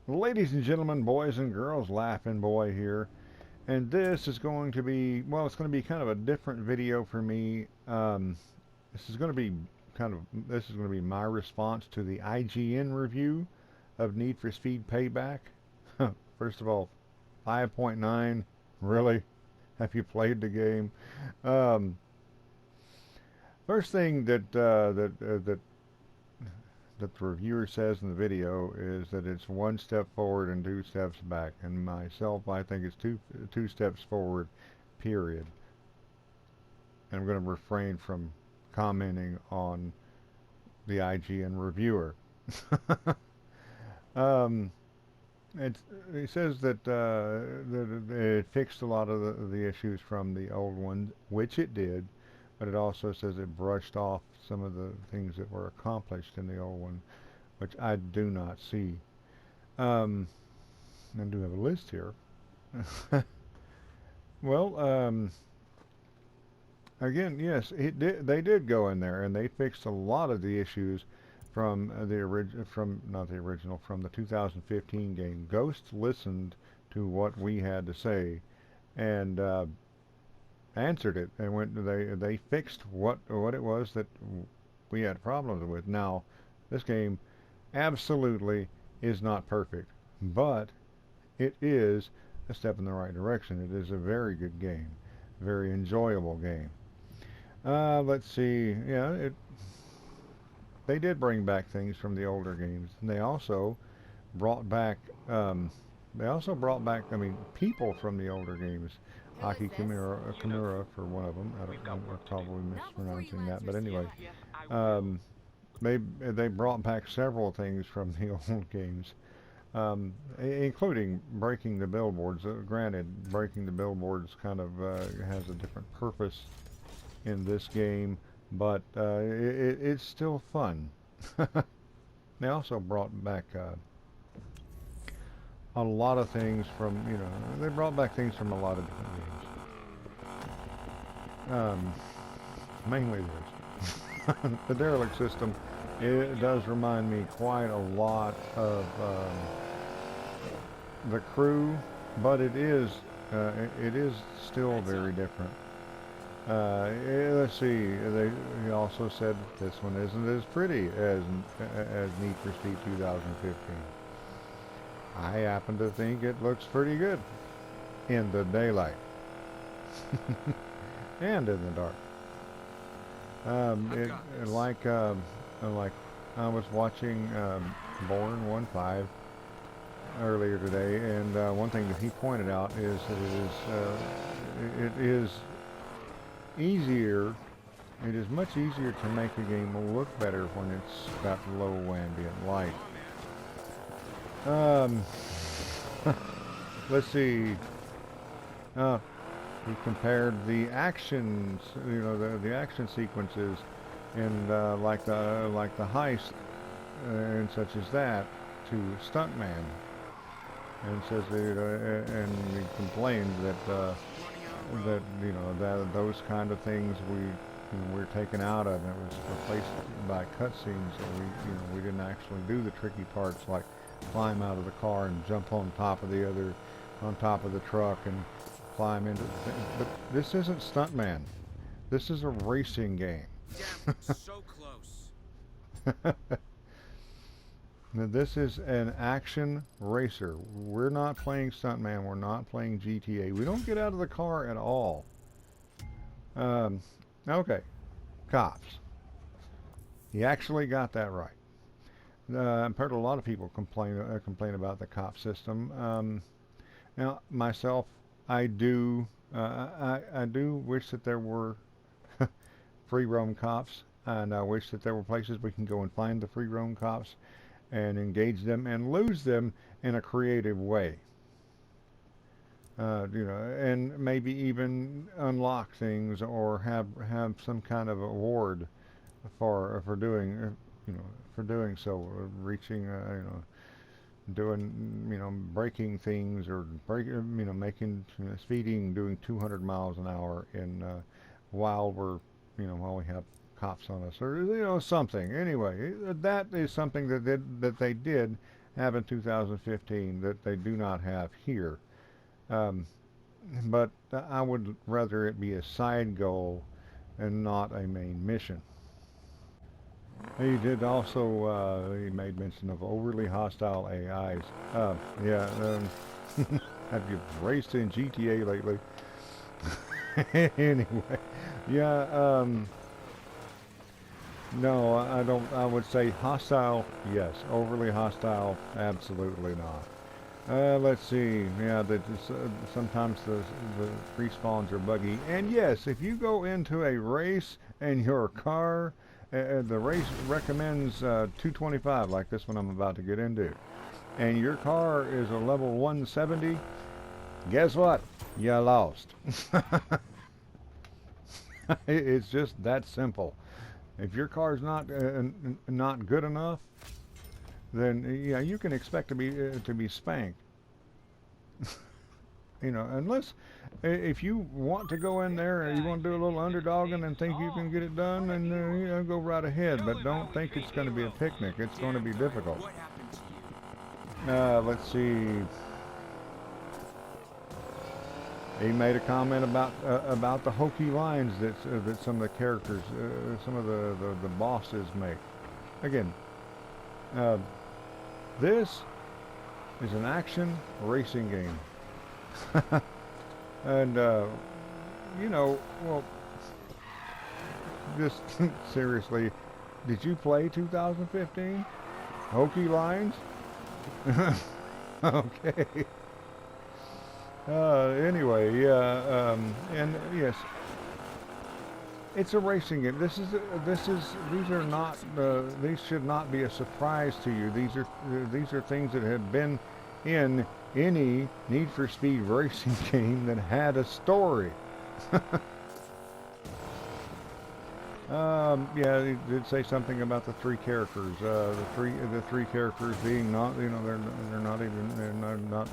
Ladies and gentlemen, boys and girls, Laughing Boy here, and this is going to be, well, it's going to be kind of a different video for me. This is going to be this is going to be my response to the IGN review of Need for Speed Payback. First of all, 5.9, really? Have you played the game? Um, First thing that the reviewer says in the video is that it's one step forward and two steps back. And myself, I think it's two steps forward, period. And I'm going to refrain from commenting on the IGN reviewer. um, it says that it fixed a lot of the issues from the old one, which it did, but it also says it brushed off some of the things that were accomplished in the old one, which I do not see. Um, I do have a list here. Well, again, yes, they did go in there and they fixed a lot of the issues from from the 2015 game. Ghost listened to what we had to say and answered it, and they fixed what it was that we had problems with. Now, this game absolutely is not perfect, but it is a step in the right direction. It is a very good game, very enjoyable game. Let's see. Yeah, they did bring back things from the older games, and they also brought back I mean, people from the older games. Who is Aki this? Kimura for one of them. I'm probably Not before you mispronouncing that, answer but anyway, seriously. um, they brought back several things from the old games, including breaking the billboards. Granted, breaking the billboards kind of has a different purpose in this game, but it's still fun. They also brought back a lot of things from, they brought back things from a lot of different games. Mainly this. The derelict system, it does remind me quite a lot of the crew, but it is still very different. Let's see. He also said this one isn't as pretty as Need for Speed 2015. I happen to think it looks pretty good in the daylight and in the dark. Like I was watching Born 1.5 earlier today, and one thing that he pointed out is that it is easier. It is much easier to make a game look better when it's got low ambient light. Um, let's see. Uh, he compared the actions, the action sequences, and like the heist and such as that, to Stuntman, and says and he complained that that those kind of things we're taken out of, and it was replaced by cutscenes. So we didn't actually do the tricky parts like climb out of the car and jump on top of on top of the truck and climb into the thing. But this isn't Stuntman. This is a racing game. Damn, so close. Now, this is an action racer. We're not playing Stuntman. We're not playing GTA. We don't get out of the car at all. Okay, cops. He actually got that right. I've heard a lot of people complain about the cop system. Now, myself, I do wish that there were free roam cops, and I wish that there were places we can go and find the free roam cops and engage them and lose them in a creative way. And maybe even unlock things or have some kind of award for doing for doing so, reaching doing breaking things or making speeding, doing 200 miles an hour in while while we have cops on us, or something. Anyway, that is something that they did, have in 2015 that they do not have here. Um, but I would rather it be a side goal and not a main mission. He did also, he made mention of overly hostile AIs. Yeah, have you raced in GTA lately? Anyway, yeah, no, I don't, I would say hostile, yes. Overly hostile, absolutely not. Let's see. Yeah, sometimes the respawns are buggy. And yes, if you go into a race and your car, the race recommends 225, like this one I'm about to get into, and your car is a level 170, guess what? You lost. It's just that simple. If your car's not good enough, then yeah, you can expect to be spanked. You know, unless if you want to go in there and you want to do a little underdogging and think you can get it done, then you know, go right ahead. But don't think it's going to be a picnic. It's going to be difficult. Let's see. He made a comment about the hokey lines that some of the characters, some of the bosses make. Again, this is an action racing game. And, you know, well, just seriously, did you play 2015? Hokey lines? Okay. Anyway, yeah, and yes, it's a racing game. These are not, these should not be a surprise to you. These are things that have been in any Need for Speed racing game that had a story. Yeah, he did say something about the three characters. The three characters being not, you know, they're not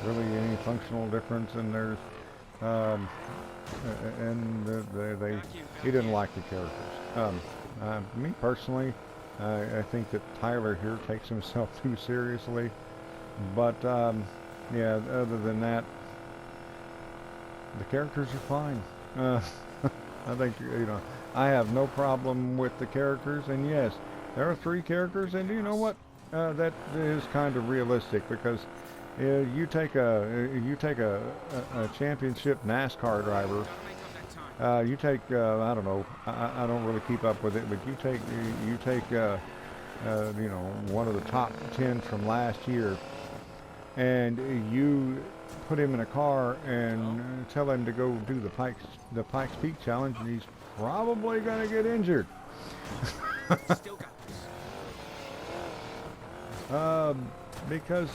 really any functional difference, and there's he didn't like the characters. Me personally, I think that Tyler here takes himself too seriously, but yeah, other than that, the characters are fine. I think, you know, I have no problem with the characters, and yes, there are three characters, and you know what, that is kind of realistic, because you take a championship NASCAR driver. You take I don't know. I don't really keep up with it, but you take you know, one of the top 10 from last year, and you put him in a car and tell him to go do the Pikes Peak challenge, and he's probably going to get injured. Because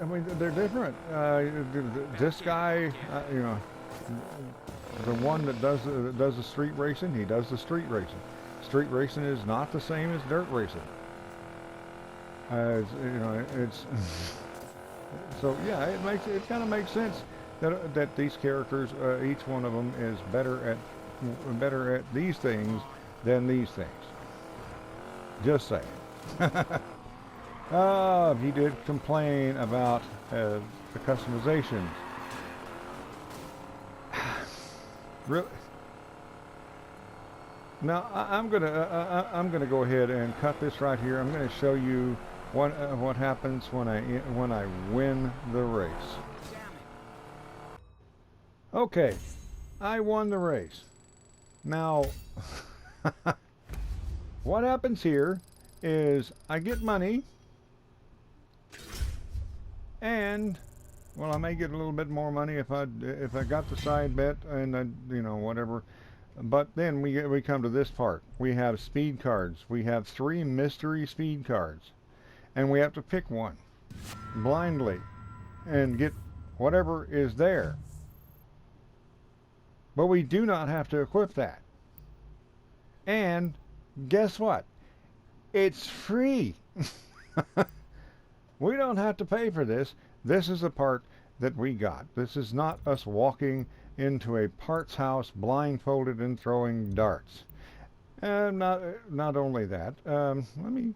I mean, they're different. This guy, you know, the one that does the street racing, he does the street racing. Street racing is not the same as dirt racing. You know, it's so yeah, it kind of makes sense that these characters, each one of them, is better at these things than these things. Just saying. He did complain about the customizations. Really? Now I'm gonna go ahead and cut this right here. I'm gonna show you what happens when I win the race. Okay, I won the race. Now, what happens here is I get money. And well, I may get a little bit more money if I got the side bet and you know, whatever. But then we come to this part. We have speed cards. We have 3 mystery speed cards, and we have to pick one blindly and get whatever is there. But we do not have to equip that. And guess what? It's free. We don't have to pay for this. This is the part that we got. This is not us walking into a parts house blindfolded and throwing darts. And not only that, let me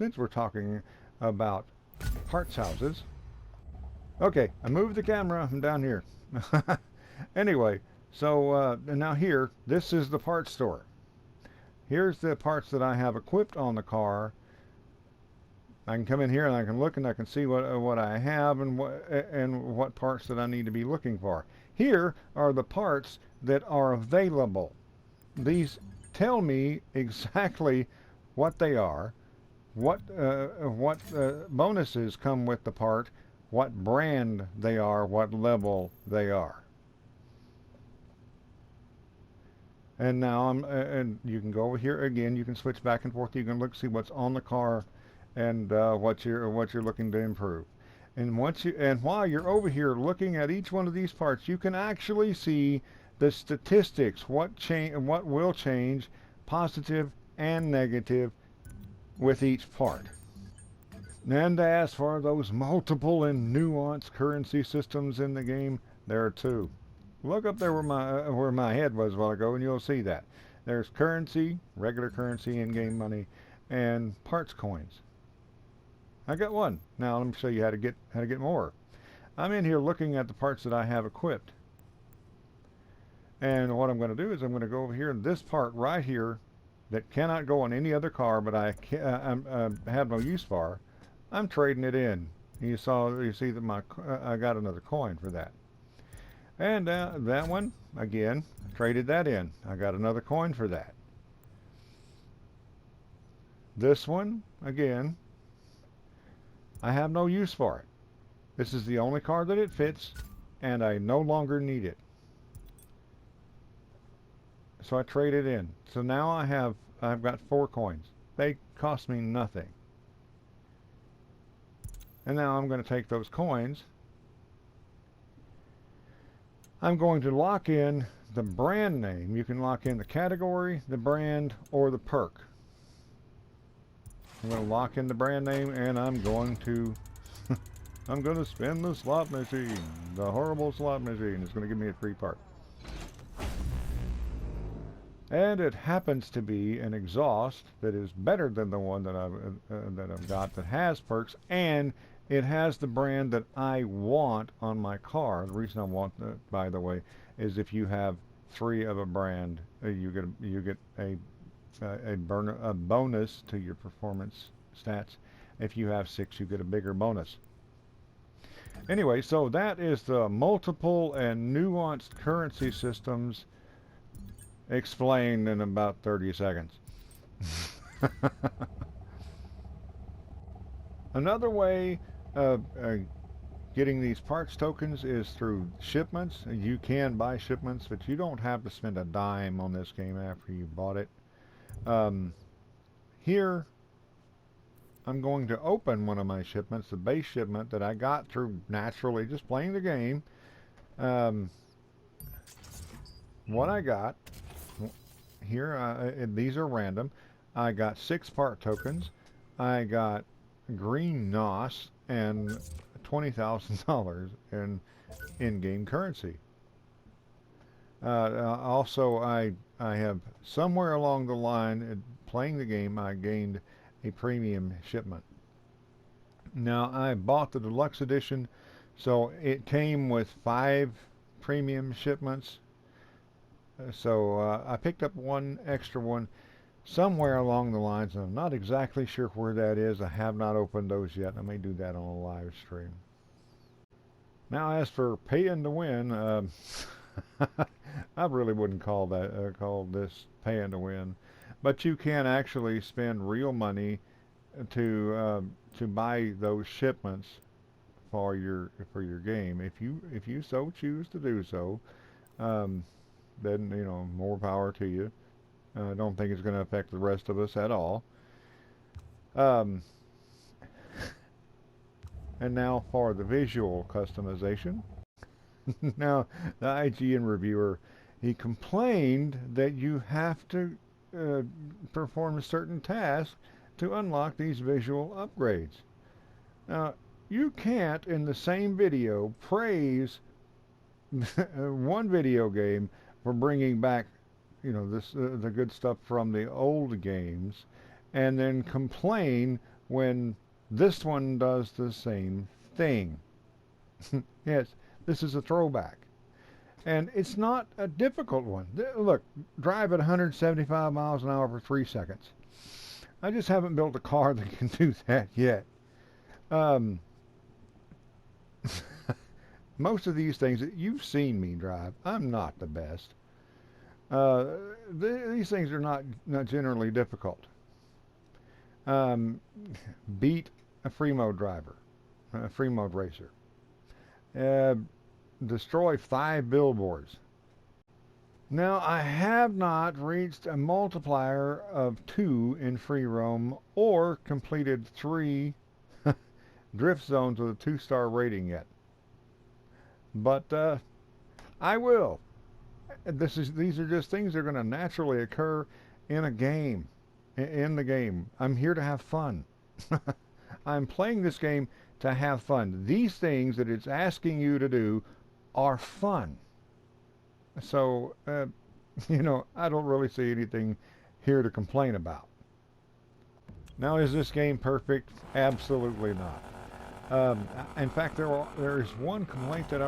since we're talking about parts houses. Okay, I moved the camera. I'm down here. Anyway, so now here, this is the parts store. Here's the parts that I have equipped on the car. I can come in here and I can look and I can see what I have and what parts that I need to be looking for. Here are the parts that are available. These tell me exactly what they are, what bonuses come with the part, what brand they are, what level they are. And now and you can go over here again. You can switch back and forth. You can look, see what's on the car, and what you're looking to improve. And while you're over here looking at each one of these parts, you can actually see the statistics, what will change, positive and negative, with each part. And as for those multiple and nuanced currency systems in the game, there are two. Look up there where my head was a while ago, and you'll see that. There's currency, regular currency, in-game money, and parts coins. I got one. Now let me show you how to get more. I'm in here looking at the parts that I have equipped. And what I'm going to do is I'm going to go over here, and this part right here that cannot go on any other car, but I have no use for, I'm trading it in. You see that I got another coin for that. And that one, again, traded that in. I got another coin for that. This one, again, I have no use for it. This is the only car that it fits, and I no longer need it. So I trade it in. So now I've got 4 coins. They cost me nothing. And now I'm going to take those coins. I'm going to lock in the brand name. You can lock in the category, the brand, or the perk. I'm going to lock in the brand name, and I'm going to spin the slot machine. The horrible slot machine is going to give me a free part. And it happens to be an exhaust that is better than the one that I've got, that has perks, and it has the brand that I want on my car. The reason I want that, by the way, is if you have 3 of a brand, you get a bonus to your performance stats. If you have 6, you get a bigger bonus. Anyway, so that is the multiple and nuanced currency systems explained in about 30 seconds. Another way of getting these parts tokens is through shipments. You can buy shipments, but you don't have to spend a dime on this game after you bought it. Here, I'm going to open one of my shipments, the base shipment that I got through naturally just playing the game. What I got here, these are random. I got 6 part tokens. I got green NOS and $20,000 in in-game currency. Also, I have somewhere along the line playing the game, I gained a premium shipment. Now, I bought the deluxe edition, so it came with 5 premium shipments. So I picked up one extra one somewhere along the lines, and I'm not exactly sure where that is. I have not opened those yet. I may do that on a live stream. Now, as for paying to win, I really wouldn't call this paying to win, but you can actually spend real money to buy those shipments for your game if you so choose to do so. Then, you know, more power to you. I don't think it's going to affect the rest of us at all. And now for the visual customization. Now, the IGN reviewer, he complained that you have to perform a certain task to unlock these visual upgrades. Now, you can't in the same video praise one video game for bringing back, you know, the good stuff from the old games, and then complain when this one does the same thing. Yes, this is a throwback. And it's not a difficult one. Look, drive at 175 miles an hour for 3 seconds. I just haven't built a car that can do that yet. Most of these things that you've seen me drive, I'm not the best. These things are not generally difficult. Beat a free mode driver, a free mode racer. Destroy 5 billboards. Now, I have not reached a multiplier of 2 in free roam or completed 3 drift zones with a 2-star rating yet. But I will. These are just things that are going to naturally occur in a game. In the game. I'm here to have fun. I'm playing this game to have fun. These things that it's asking you to do are fun. So, you know, I don't really see anything here to complain about. Now, is this game perfect? Absolutely not. In fact, there is one complaint that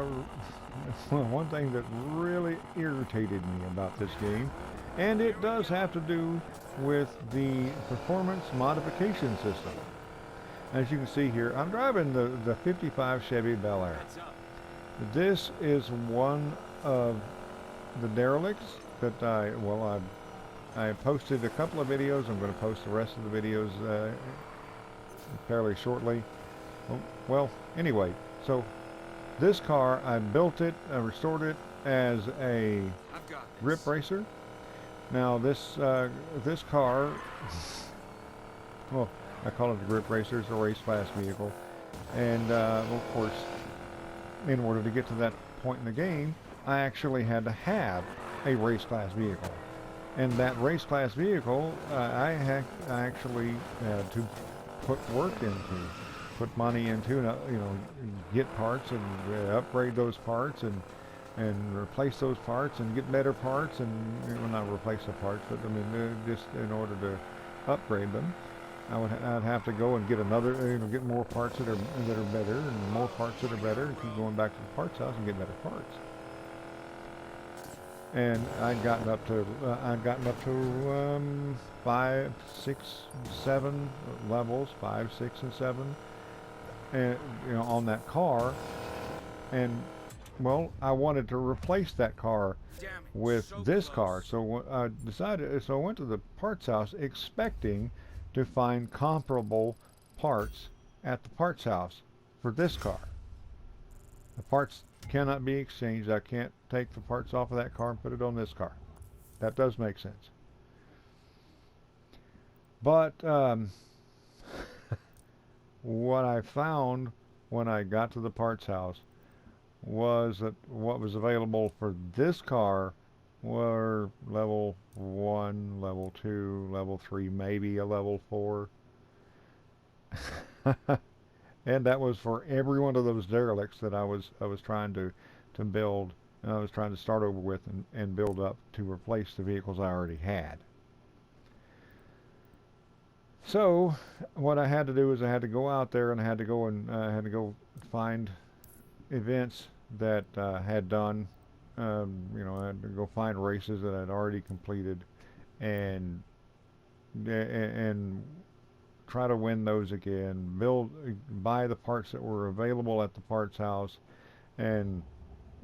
one thing that really irritated me about this game, and it does have to do with the performance modification system. As you can see here, I'm driving the 55 Chevy Bel Air. This is one of the derelicts that I posted a couple of videos. I'm going to post the rest of the videos fairly shortly. Well, anyway, so this car, I built it, I restored it as a grip racer. Now this car, well, I call it the grip racer. It's a race class vehicle, and of course, in order to get to that point in the game, I actually had to have a race class vehicle, and that race class vehicle I actually had to put work into, put money into, you know, get parts and upgrade those parts and replace those parts and get better parts, and well, not replace the parts, but I mean just in order to upgrade them, I'd have to go and get another, you know, get more parts that are better, and more parts that are better, and keep going back to the parts house and get better parts. And I'd gotten up to 5, 6, 7 levels, 5, 6, and 7, and you know, on that car, and well, I wanted to replace that car with this car, so I decided. So I went to the parts house expecting to find comparable parts at the parts house for this car. The parts cannot be exchanged. I can't take the parts off of that car and put it on this car. That does make sense. But what I found when I got to the parts house was that what was available for this car were level 1, level 2, level 3, maybe a level 4. And that was for every one of those derelicts that I was trying to build, and I was trying to start over with and build up to replace the vehicles I already had. So what I had to do is I had to go out there and I had to go find events that had done, you know, I had to go find races that I'd already completed, and try to win those again. Buy the parts that were available at the parts house, and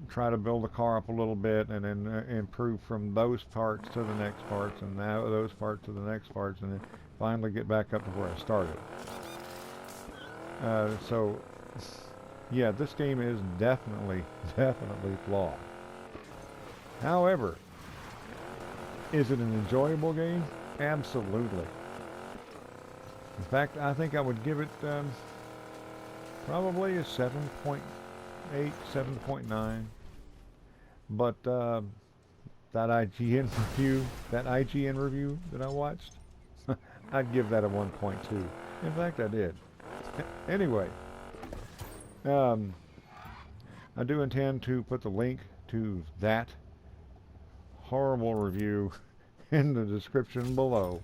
try to build the car up a little bit, and then improve from those parts to the next parts, and now those parts to the next parts, and then finally get back up to where I started. So, yeah, this game is definitely flawed. However, is it an enjoyable game? Absolutely. In fact, I think I would give it probably a 7.8, 7.9. But that IGN review that I watched, I'd give that a 1.2. In fact, I did. Anyway, I do intend to put the link to that horrible review in the description below.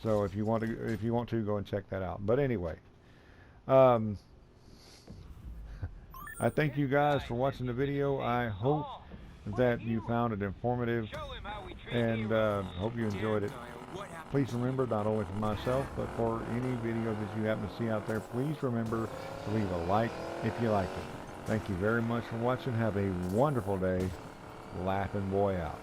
So if you want to go and check that out. But anyway, um, I thank you guys for watching the video. I hope that you found it informative, and hope you enjoyed it. Please remember, not only for myself, but for any video that you happen to see out there, please remember to leave a like if you liked it. Thank you very much for watching. Have a wonderful day. Laughing Boy out.